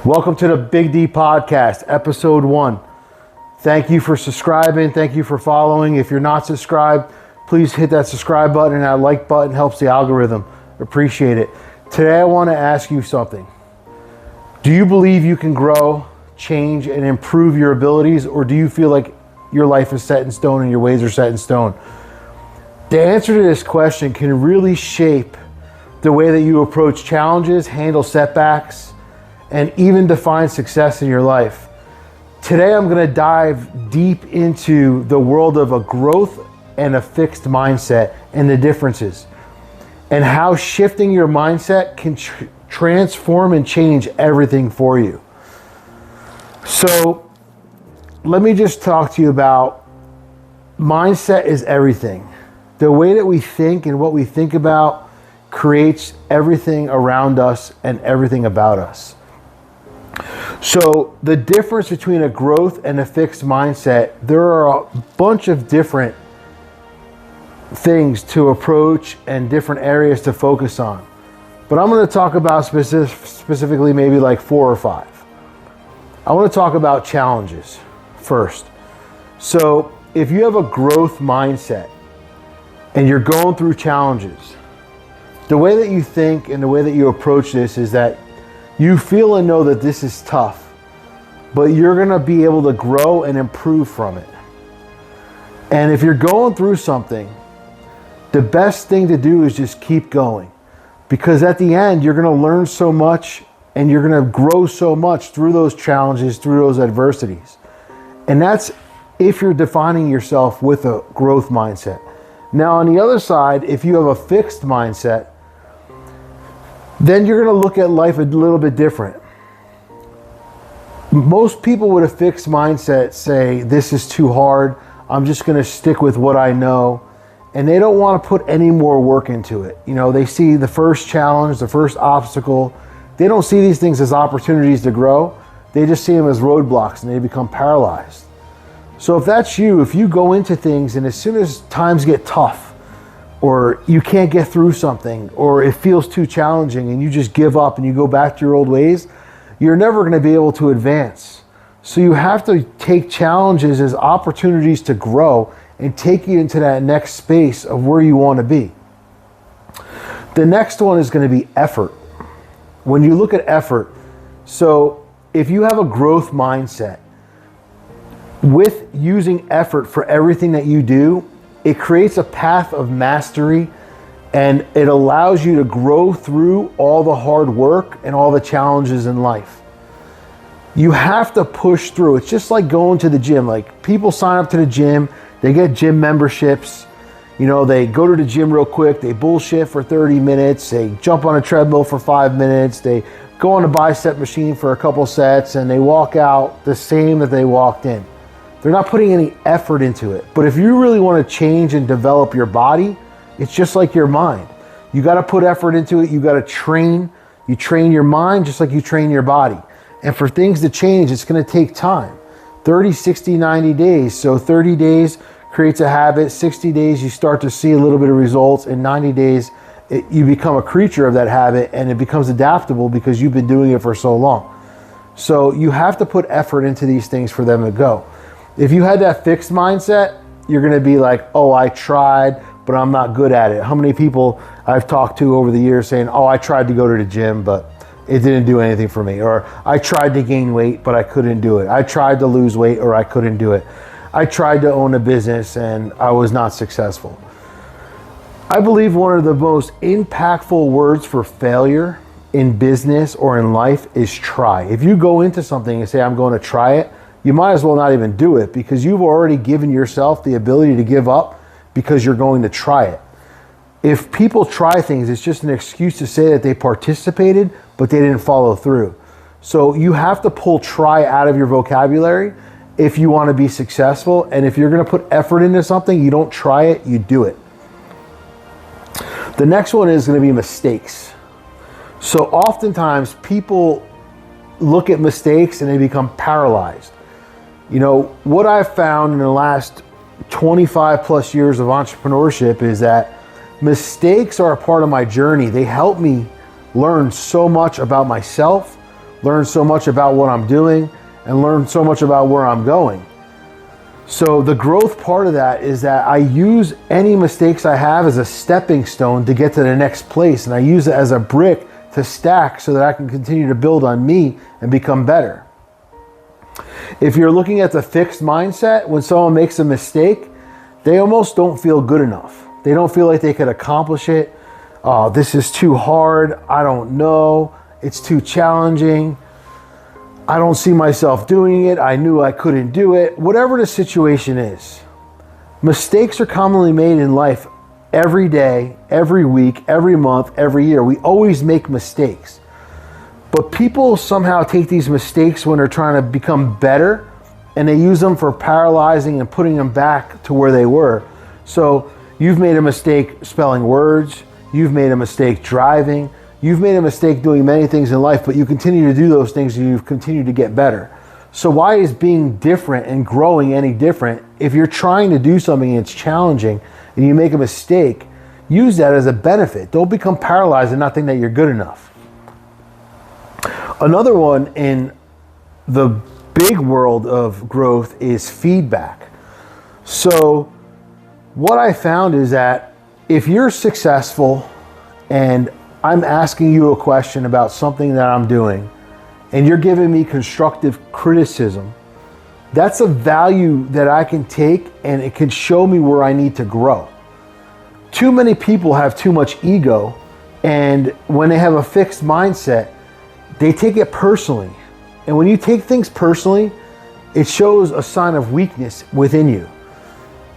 Welcome to the Big D Podcast, episode 1. Thank you for subscribing. Thank you for following. If you're not subscribed, please hit that subscribe button, and that like button helps the algorithm. Appreciate it. Today I want to ask you something. Do you believe you can grow, change, and improve your abilities, or do you feel like your life is set in stone and your ways are set in stone? The answer to this question can really shape the way that you approach challenges, handle setbacks, and even define success in your life. Today I'm going to dive deep into the world of a growth and a fixed mindset and the differences, and how shifting your mindset can transform and change everything for you. So let me just talk to you about mindset is everything. The way that we think and what we think about creates everything around us and everything about us. So the difference between a growth and a fixed mindset, there are a bunch of different things to approach and different areas to focus on. But I'm going to talk about specifically maybe like 4 or 5. I want to talk about challenges first. So if you have a growth mindset and you're going through challenges, the way that you think and the way that you approach this is that you feel and know that this is tough, but you're going to be able to grow and improve from it. And if you're going through something, the best thing to do is just keep going, because at the end you're going to learn so much and you're going to grow so much through those challenges, through those adversities. And that's if you're defining yourself with a growth mindset. Now on the other side, if you have a fixed mindset, then you're going to look at life a little bit different. Most people with a fixed mindset say, this is too hard, I'm just going to stick with what I know. And they don't want to put any more work into it. You know, they see the first challenge, the first obstacle. They don't see these things as opportunities to grow. They just see them as roadblocks, and they become paralyzed. So if that's you, if you go into things and as soon as times get tough, or you can't get through something, or it feels too challenging and you just give up and you go back to your old ways, you're never going to be able to advance. So you have to take challenges as opportunities to grow and take you into that next space of where you want to be. The next one is going to be effort. When you look at effort, so if you have a growth mindset, with using effort for everything that you do, it creates a path of mastery, and it allows you to grow through all the hard work and all the challenges in life. You have to push through. It's just like going to the gym. Like, people sign up to the gym, they get gym memberships, you know, they go to the gym real quick, they bullshit for 30 minutes, they jump on a treadmill for 5 minutes, they go on a bicep machine for a couple sets, and they walk out the same that they walked in. They're not putting any effort into it. But if you really want to change and develop your body, it's just like your mind. You got to put effort into it. You got to train. You train your mind just like you train your body. And for things to change, it's going to take time. 30, 60, 90 days. So 30 days creates a habit. 60 days, you start to see a little bit of results. In 90 days, you become a creature of that habit, and it becomes adaptable because you've been doing it for so long. So you have to put effort into these things for them to go. If you had that fixed mindset, you're going to be like, oh, I tried, but I'm not good at it. How many people I've talked to over the years saying, oh, I tried to go to the gym, but it didn't do anything for me. Or I tried to gain weight, but I couldn't do it. I tried to lose weight, or I couldn't do it. I tried to own a business and I was not successful. I believe one of the most impactful words for failure in business or in life is try. If you go into something and say, I'm going to try it, you might as well not even do it, because you've already given yourself the ability to give up because you're going to try it. If people try things, it's just an excuse to say that they participated, but they didn't follow through. So you have to pull try out of your vocabulary if you want to be successful. And if you're going to put effort into something, you don't try it, you do it. The next one is going to be mistakes. So oftentimes people look at mistakes and they become paralyzed. You know, what I've found in the last 25 plus years of entrepreneurship is that mistakes are a part of my journey. They help me learn so much about myself, learn so much about what I'm doing, and learn so much about where I'm going. So the growth part of that is that I use any mistakes I have as a stepping stone to get to the next place. And I use it as a brick to stack so that I can continue to build on me and become better. If you're looking at the fixed mindset, when someone makes a mistake, they almost don't feel good enough. They don't feel like they could accomplish it. Oh, this is too hard. I don't know. It's too challenging. I don't see myself doing it. I knew I couldn't do it. Whatever the situation is, mistakes are commonly made in life every day, every week, every month, every year. We always make mistakes. But people somehow take these mistakes when they're trying to become better, and they use them for paralyzing and putting them back to where they were. So you've made a mistake spelling words. You've made a mistake driving. You've made a mistake doing many things in life, but you continue to do those things and you've continued to get better. So why is being different and growing any different? If you're trying to do something and it's challenging and you make a mistake, use that as a benefit. Don't become paralyzed and not think that you're good enough. Another one in the big world of growth is feedback. So what I found is that if you're successful and I'm asking you a question about something that I'm doing, and you're giving me constructive criticism, that's a value that I can take and it can show me where I need to grow. Too many people have too much ego, and when they have a fixed mindset, they take it personally. And when you take things personally, it shows a sign of weakness within you.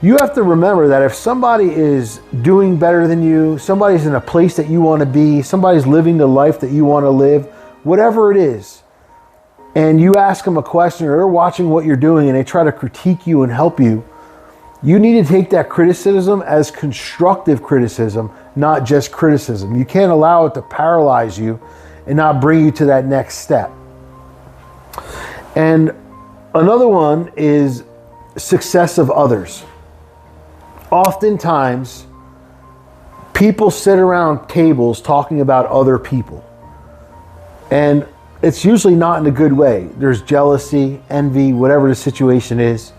You have to remember that if somebody is doing better than you, somebody's in a place that you want to be, somebody's living the life that you want to live, whatever it is, and you ask them a question or they're watching what you're doing and they try to critique you and help you, you need to take that criticism as constructive criticism, not just criticism. You can't allow it to paralyze you and not bring you to that next step. And another one is success of others. Oftentimes, people sit around tables talking about other people. And it's usually not in a good way. There's jealousy, envy, whatever the situation is.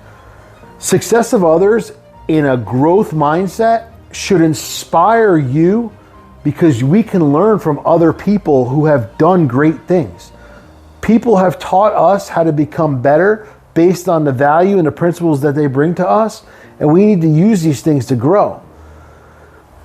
Success of others in a growth mindset should inspire you, because we can learn from other people who have done great things. People have taught us how to become better based on the value and the principles that they bring to us. And we need to use these things to grow.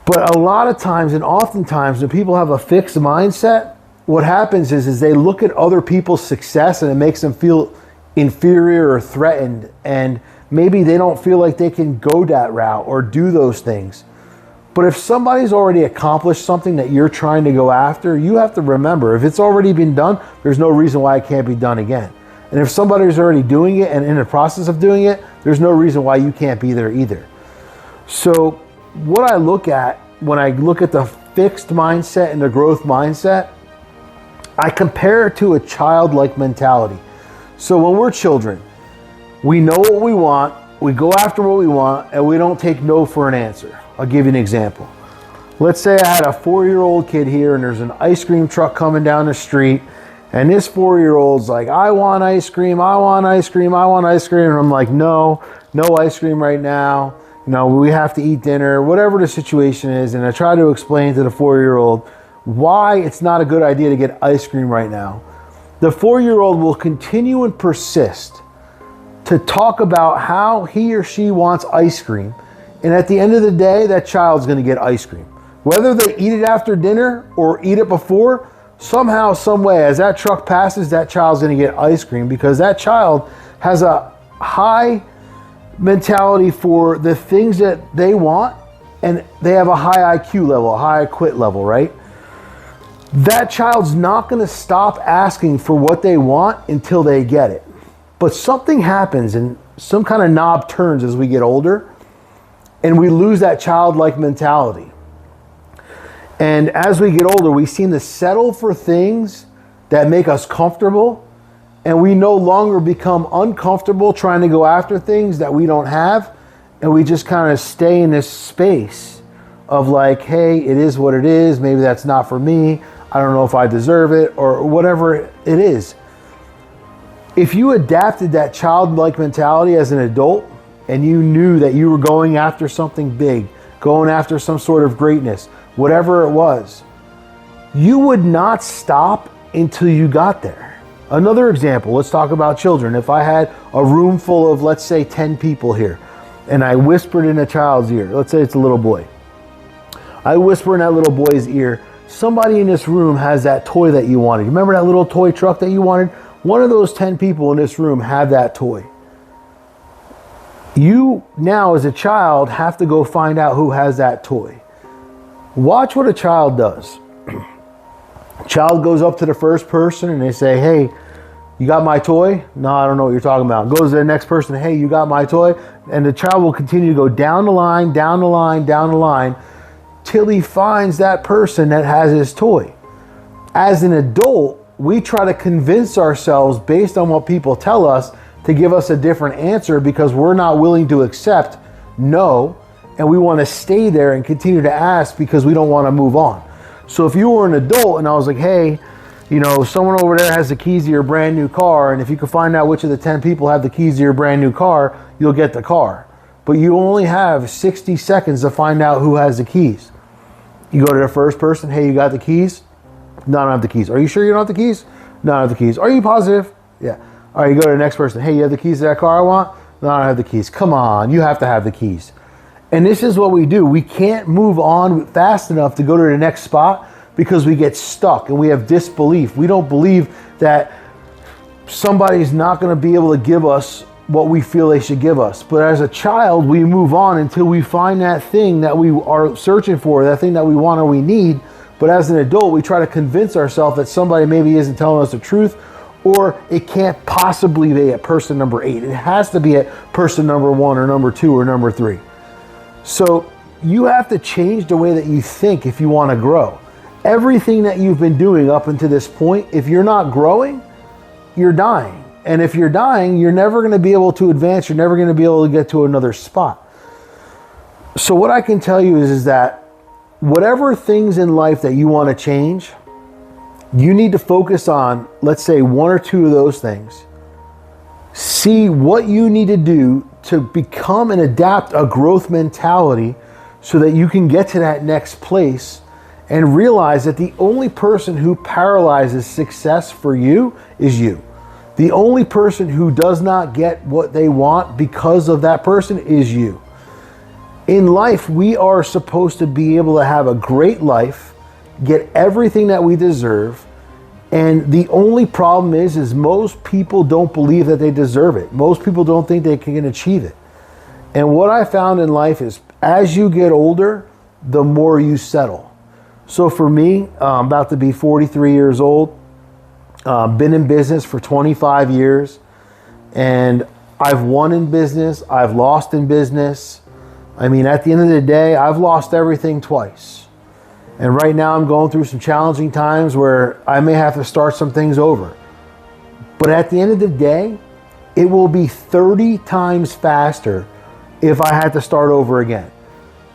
But a lot of times, and oftentimes, when people have a fixed mindset, what happens is they look at other people's success and it makes them feel inferior or threatened. And maybe they don't feel like they can go that route or do those things. But if somebody's already accomplished something that you're trying to go after, you have to remember, if it's already been done, there's no reason why it can't be done again. And if somebody's already doing it and in the process of doing it, there's no reason why you can't be there either. So what I look at when I look at the fixed mindset and the growth mindset, I compare it to a childlike mentality. So when we're children, we know what we want, we go after what we want, and we don't take no for an answer. I'll give you an example. Let's say I had a 4-year-old kid here and there's an ice cream truck coming down the street, and this 4-year-old's like, I want ice cream, I want ice cream, I want ice cream. And I'm like, no ice cream right now. We have to eat dinner, whatever the situation is. And I try to explain to the 4-year-old why it's not a good idea to get ice cream right now. The 4-year-old will continue and persist to talk about how he or she wants ice cream. And at the end of the day, that child's going to get ice cream. Whether they eat it after dinner or eat it before, somehow, some way, as that truck passes, that child's going to get ice cream, because that child has a high mentality for the things that they want, and they have a high IQ level, a high quit level, right? That child's not going to stop asking for what they want until they get it. But something happens and some kind of knob turns as we get older, and we lose that childlike mentality. And as we get older, we seem to settle for things that make us comfortable, and we no longer become uncomfortable trying to go after things that we don't have, and we just kind of stay in this space of like, hey, it is what it is. Maybe that's not for me. I don't know if I deserve it, or whatever it is. If you adapted that childlike mentality as an adult and you knew that you were going after something big, going after some sort of greatness, whatever it was, you would not stop until you got there. Another example, let's talk about children. If I had a room full of, let's say, 10 people here, and I whispered in a child's ear, let's say it's a little boy. I whisper in that little boy's ear, somebody in this room has that toy that you wanted. Remember that little toy truck that you wanted? One of those 10 people in this room have that toy. You now, as a child, have to go find out who has that toy. Watch what a child does. Child goes up to the first person and they say, hey, you got my toy? No, I don't know what you're talking about. Goes to the next person, hey, you got my toy? And the child will continue to go down the line, down the line, down the line, till he finds that person that has his toy. As an adult, we try to convince ourselves based on what people tell us to give us a different answer because we're not willing to accept no, and we want to stay there and continue to ask because we don't want to move on. So if you were an adult and I was like, hey, you know, someone over there has the keys to your brand new car, and if you can find out which of the 10 people have the keys to your brand new car, you'll get the car. But you only have 60 seconds to find out who has the keys. You go to the first person, hey, you got the keys? No, I don't have the keys. Are you sure you don't have the keys? No, I don't have the keys. Are you positive? Yeah. All right, you go to the next person. Hey, you have the keys to that car I want? No, I don't have the keys. Come on, you have to have the keys. And this is what we do. We can't move on fast enough to go to the next spot because we get stuck and we have disbelief. We don't believe that somebody's not going to be able to give us what we feel they should give us. But as a child, we move on until we find that thing that we are searching for, that thing that we want or we need. But as an adult, we try to convince ourselves that somebody maybe isn't telling us the truth, or it can't possibly be at person number 8. It has to be at person number 1 or number 2 or number 3. So you have to change the way that you think if you want to grow. Everything that you've been doing up until this point, if you're not growing, you're dying. And if you're dying, you're never going to be able to advance. You're never going to be able to get to another spot. So what I can tell you is that whatever things in life that you want to change, you need to focus on, let's say, 1 or 2 of those things. See what you need to do to become and adapt a growth mentality so that you can get to that next place, and realize that the only person who paralyzes success for you is you. The only person who does not get what they want because of that person is you. In life, we are supposed to be able to have a great life, get everything that we deserve, and the only problem is most people don't believe that they deserve it. Most people don't think they can achieve it. And what I found in life is, as you get older, the more you settle. So for me, I'm about to be 43 years old, been in business for 25 years, and I've won in business, I've lost in business. I mean, at the end of the day, I've lost everything twice. And right now I'm going through some challenging times where I may have to start some things over. But at the end of the day, it will be 30 times faster if I had to start over again.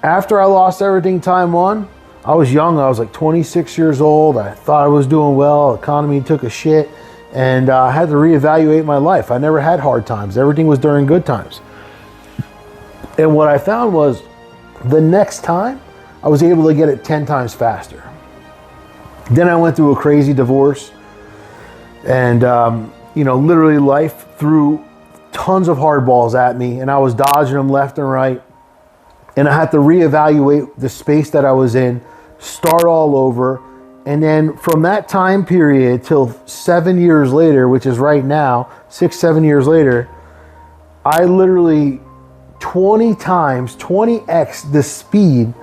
After I lost everything time 1, I was young. I was like 26 years old. I thought I was doing well. The economy took a shit. And I had to reevaluate my life. I never had hard times. Everything was during good times. And what I found was the next time, I was able to get it 10 times faster. Then I went through a crazy divorce. And, literally life threw tons of hardballs at me. And I was dodging them left and right. And I had to reevaluate the space that I was in, start all over. And then from that time period till 7 years later, which is right now, 6-7 years later, I literally 20x the speed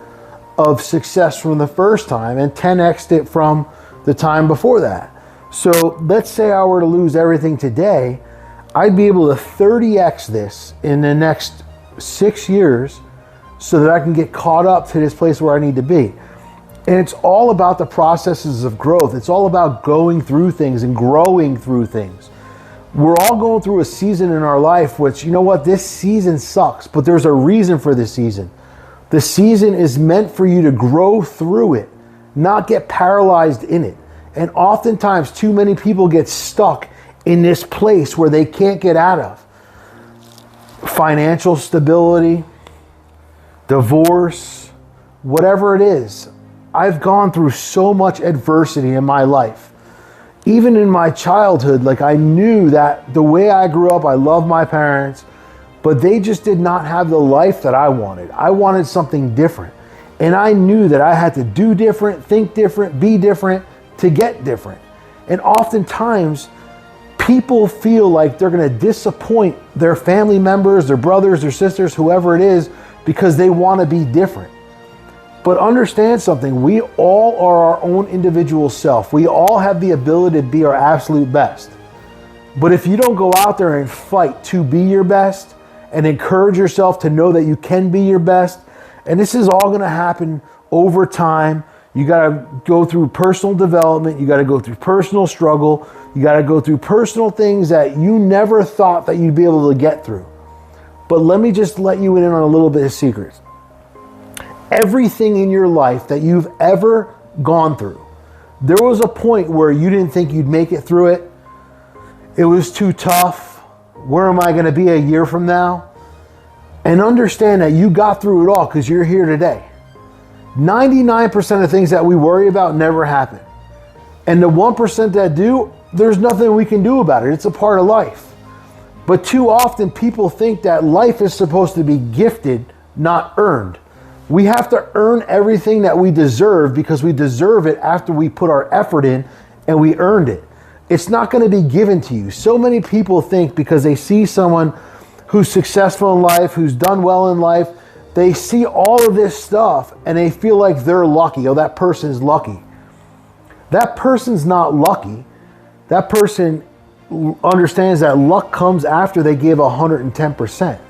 of success from the first time and 10x'd it from the time before that. So let's say I were to lose everything today, I'd be able to 30x this in the next 6 years, so that I can get caught up to this place where I need to be. And it's all about the processes of growth. It's all about going through things and growing through things. We're all going through a season in our life, which, you know what, this season sucks, but there's a reason for this season. The season is meant for you to grow through it, not get paralyzed in it. And oftentimes too many people get stuck in this place where they can't get out of. Financial stability, divorce, whatever it is. I've gone through so much adversity in my life. Even in my childhood, like I knew that the way I grew up, I loved my parents, but they just did not have the life that I wanted. I wanted something different. And I knew that I had to do different, think different, be different to get different. And oftentimes, people feel like they're going to disappoint their family members, their brothers, their sisters, whoever it is, because they want to be different. But understand something, we all are our own individual self. We all have the ability to be our absolute best. But if you don't go out there and fight to be your best and encourage yourself to know that you can be your best, and this is all going to happen over time. You got to go through personal development. You got to go through personal struggle. You got to go through personal things that you never thought that you'd be able to get through. But let me just let you in on a little bit of secrets. Everything in your life that you've ever gone through, there was a point where you didn't think you'd make it through it. It was too tough. Where am I going to be a year from now? And understand that you got through it all because you're here today. 99% of things that we worry about never happen. And the 1% that do, there's nothing we can do about it. It's a part of life. But too often people think that life is supposed to be gifted, not earned. We have to earn everything that we deserve because we deserve it after we put our effort in and we earned it. It's not going to be given to you. So many people think because they see someone who's successful in life, who's done well in life, they see all of this stuff and they feel like they're lucky. Oh, that person's lucky. That person's not lucky. That person understands that luck comes after they give 110%.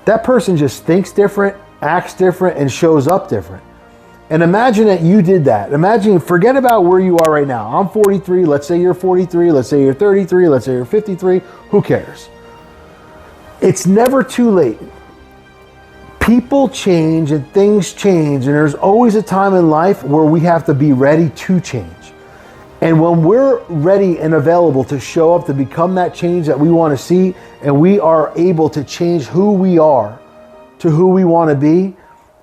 That person just thinks different, acts different, and shows up different. And imagine that you did that. Imagine, forget about where you are right now. I'm 43. Let's say you're 43. Let's say you're 33. Let's say you're 53. Who cares? It's never too late. People change and things change, and there's always a time in life where we have to be ready to change. And when we're ready and available to show up to become that change that we want to see, and we are able to change who we are to who we want to be,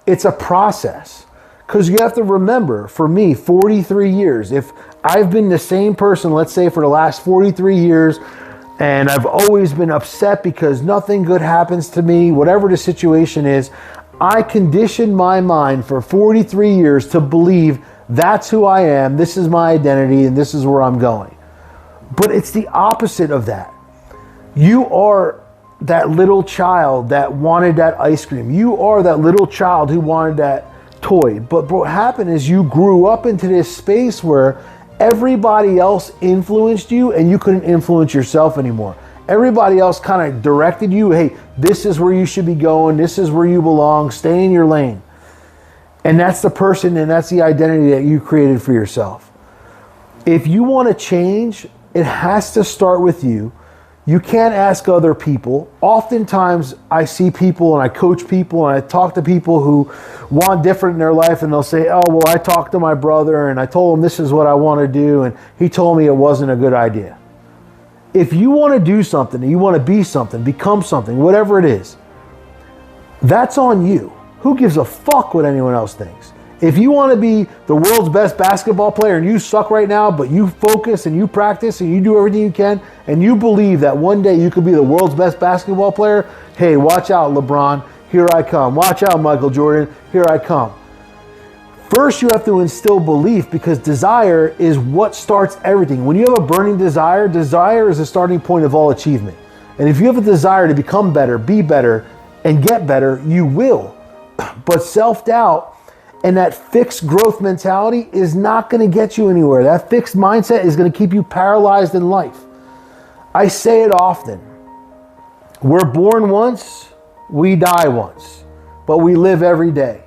it's a process. Because you have to remember, for me, 43 years, if I've been the same person, let's say for the last 43 years, and I've always been upset because nothing good happens to me, whatever the situation is, I conditioned my mind for 43 years to believe that's who I am, this is my identity, and this is where I'm going. But it's the opposite of that. You are that little child that wanted that ice cream. You are that little child who wanted that toy. But what happened is you grew up into this space where everybody else influenced you and you couldn't influence yourself anymore. Everybody else kind of directed you, hey, this is where you should be going, this is where you belong, stay in your lane. And that's the person and that's the identity that you created for yourself. If you want to change, it has to start with you. You can't ask other people. Oftentimes I see people and I coach people and I talk to people who want different in their life, and they'll say, oh, well, I talked to my brother and I told him this is what I want to do, and he told me it wasn't a good idea. If you want to do something, and you want to be something, become something, whatever it is, that's on you. Who gives a fuck what anyone else thinks? If you want to be the world's best basketball player and you suck right now, but you focus and you practice and you do everything you can, and you believe that one day you could be the world's best basketball player, hey, watch out, LeBron, here I come. Watch out, Michael Jordan, here I come. First, you have to instill belief, because desire is what starts everything. When you have a burning desire, desire is the starting point of all achievement. And if you have a desire to become better, be better, and get better, you will. But self-doubt and that fixed growth mentality is not going to get you anywhere. That fixed mindset is going to keep you paralyzed in life. I say it often. We're born once, we die once, but we live every day.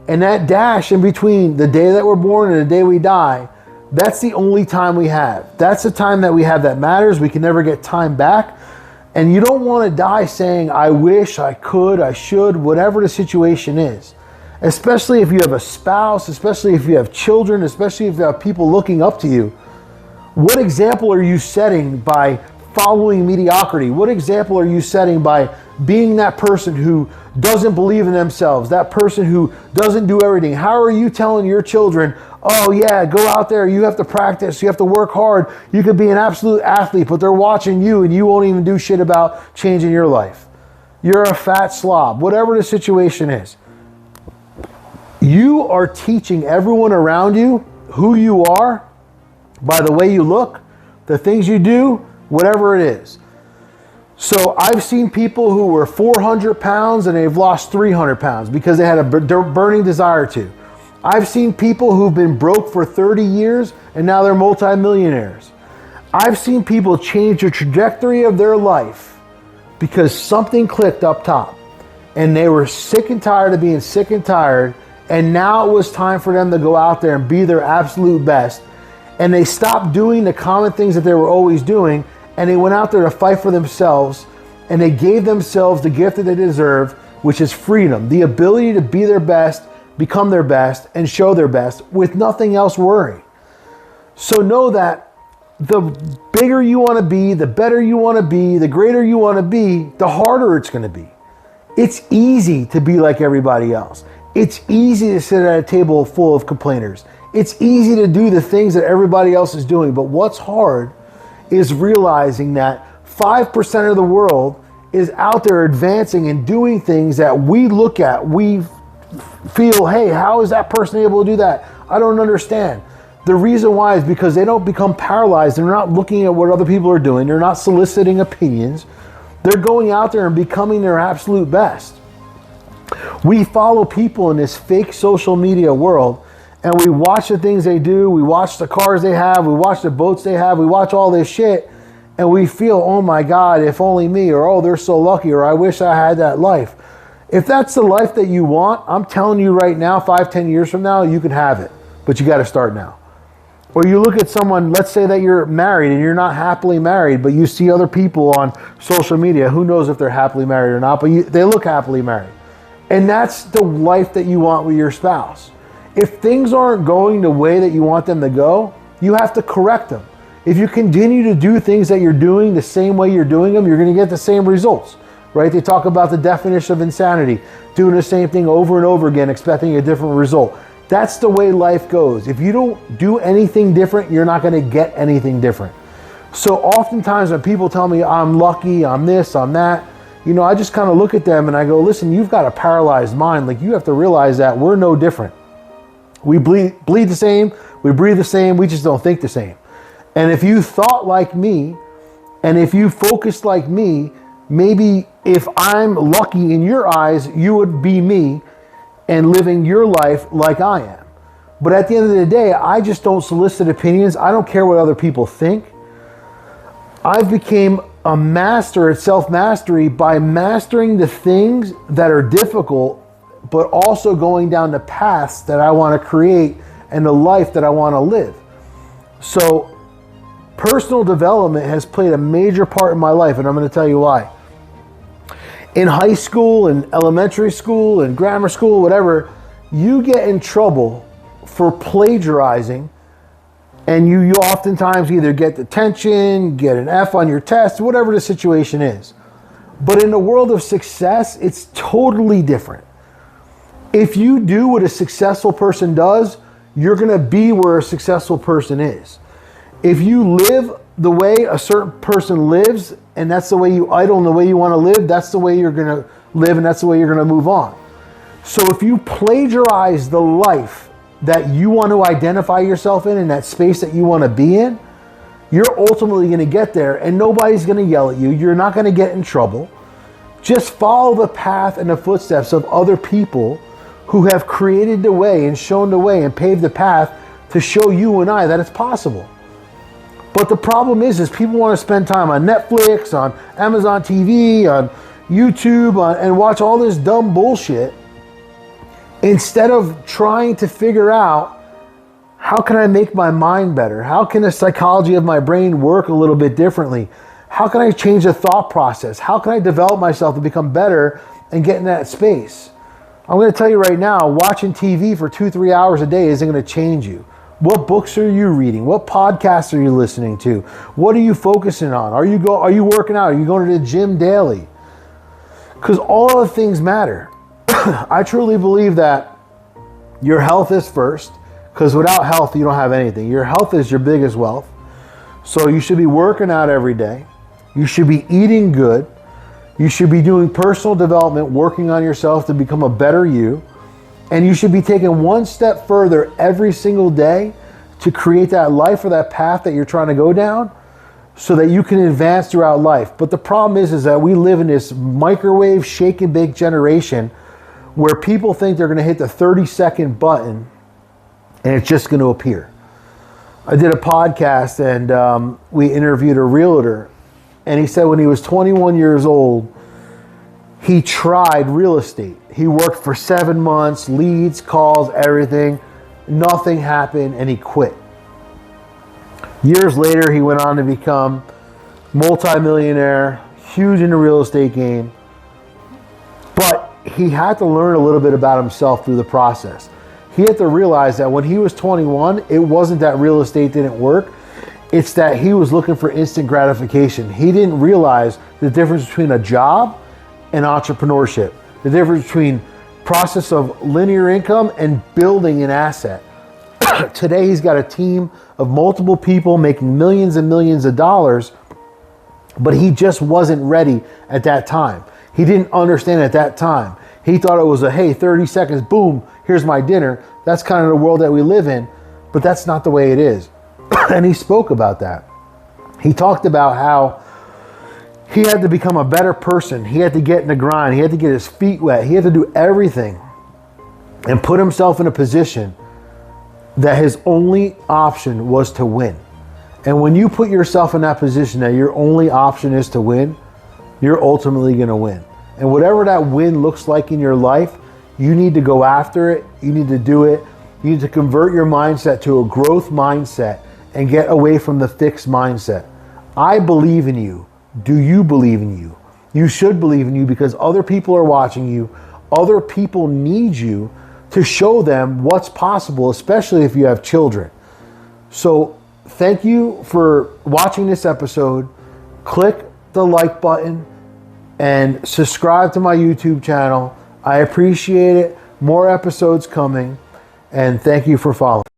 And that dash in between the day that we're born and the day we die, that's the only time we have. That's the time that we have that matters. We can never get time back. And you don't want to die saying, I wish, I could, I should, whatever the situation is. Especially if you have a spouse, especially if you have children, especially if you have people looking up to you. What example are you setting by following mediocrity? What example are you setting by being that person who doesn't believe in themselves, that person who doesn't do everything? How are you telling your children, oh yeah, go out there, you have to practice, you have to work hard, you could be an absolute athlete, but they're watching you and you won't even do shit about changing your life? You're a fat slob, whatever the situation is. You are teaching everyone around you who you are by the way you look, the things you do, whatever it is. So I've seen people who were 400 pounds and they've lost 300 pounds because they had a burning desire to. I've seen people who've been broke for 30 years and now they're multimillionaires. I've seen people change the trajectory of their life because something clicked up top and they were sick and tired of being sick and tired, and now it was time for them to go out there and be their absolute best. And they stopped doing the common things that they were always doing, and they went out there to fight for themselves, and they gave themselves the gift that they deserve, which is freedom, the ability to be their best, become their best, and show their best with nothing else worrying. So know that the bigger you want to be, the better you want to be, the greater you want to be, the harder it's going to be. It's easy to be like everybody else. It's easy to sit at a table full of complainers. It's easy to do the things that everybody else is doing. But what's hard is realizing that 5% of the world is out there advancing and doing things that we look at, we feel, hey, how is that person able to do that? I don't understand. The reason why is because they don't become paralyzed. They're not looking at what other people are doing. They're not soliciting opinions. They're going out there and becoming their absolute best. We follow people in this fake social media world, and we watch the things they do. We watch the cars they have. We watch the boats they have. We watch all this shit, and we feel, oh my God, if only me, or oh, they're so lucky, or I wish I had that life. If that's the life that you want, I'm telling you right now, 5-10 years from now, you can have it, but you got to start now. Or you look at someone, let's say that you're married and you're not happily married, but you see other people on social media. Who knows if they're happily married or not, but they look happily married. And that's the life that you want with your spouse. If things aren't going the way that you want them to go, you have to correct them. If you continue to do things that you're doing the same way you're doing them, you're going to get the same results, right? They talk about the definition of insanity, doing the same thing over and over again, expecting a different result. That's the way life goes. If you don't do anything different, you're not going to get anything different. So oftentimes when people tell me I'm lucky, I'm this, I'm that, I just kind of look at them and I go, listen, you've got a paralyzed mind. Like, you have to realize that we're no different. We bleed the same, we breathe the same, we just don't think the same. And if you thought like me, and if you focused like me, maybe if I'm lucky in your eyes, you would be me and living your life like I am. But at the end of the day, I just don't solicit opinions. I don't care what other people think. I've became a master at self-mastery by mastering the things that are difficult, but also going down the paths that I want to create and the life that I want to live. So personal development has played a major part in my life, and I'm going to tell you why. In high school and elementary school and grammar school, whatever, you get in trouble for plagiarizing, and you oftentimes either get detention, get an F on your test, whatever the situation is. But in the world of success, it's totally different. If you do what a successful person does, you're going to be where a successful person is. If you live the way a certain person lives, and that's the way you idle and the way you want to live, that's the way you're going to live, and that's the way you're going to move on. So if you plagiarize the life that you want to identify yourself in that space that you want to be in, you're ultimately going to get there, and nobody's going to yell at you. You're not going to get in trouble. Just follow the path and the footsteps of other people who have created the way and shown the way and paved the path to show you and I that it's possible. But the problem is people want to spend time on Netflix, on Amazon TV, on YouTube, and watch all this dumb bullshit instead of trying to figure out, how can I make my mind better? How can the psychology of my brain work a little bit differently? How can I change the thought process? How can I develop myself to become better and get in that space? I'm going to tell you right now, watching TV for 2-3 hours a day isn't going to change you. What books are you reading? What podcasts are you listening to? What are you focusing on? Are you working out? Are you going to the gym daily? Because all of the things matter. I truly believe that your health is first, because without health, you don't have anything. Your health is your biggest wealth. So you should be working out every day. You should be eating good. You should be doing personal development, working on yourself to become a better you. And you should be taking one step further every single day to create that life or that path that you're trying to go down so that you can advance throughout life. But the problem is that we live in this microwave, shake and bake generation where people think they're going to hit the 30-second button and it's just going to appear. I did a podcast and we interviewed a realtor, and he said when he was 21 years old, he tried real estate. He worked for 7 months, leads, calls, everything. Nothing happened, and he quit. Years later, he went on to become multimillionaire, huge in the real estate game. But he had to learn a little bit about himself through the process. He had to realize that when he was 21, it wasn't that real estate didn't work. It's that he was looking for instant gratification. He didn't realize the difference between a job and entrepreneurship, the difference between process of linear income and building an asset. Today, he's got a team of multiple people making millions and millions of dollars, but he just wasn't ready at that time. He didn't understand at that time. He thought it was hey, 30 seconds, boom, here's my dinner. That's kind of the world that we live in, but that's not the way it is. And he spoke about that. He talked about how he had to become a better person. He had to get in the grind. He had to get his feet wet. He had to do everything and put himself in a position that his only option was to win. And when you put yourself in that position that your only option is to win, you're ultimately going to win. And whatever that win looks like in your life, you need to go after it. You need to do it. You need to convert your mindset to a growth mindset and get away from the fixed mindset. I believe in you. Do you believe in you? You should believe in you because other people are watching you. Other people need you to show them what's possible, especially if you have children. So thank you for watching this episode. Click the like button and subscribe to my YouTube channel. I appreciate it. More episodes coming, and thank you for following.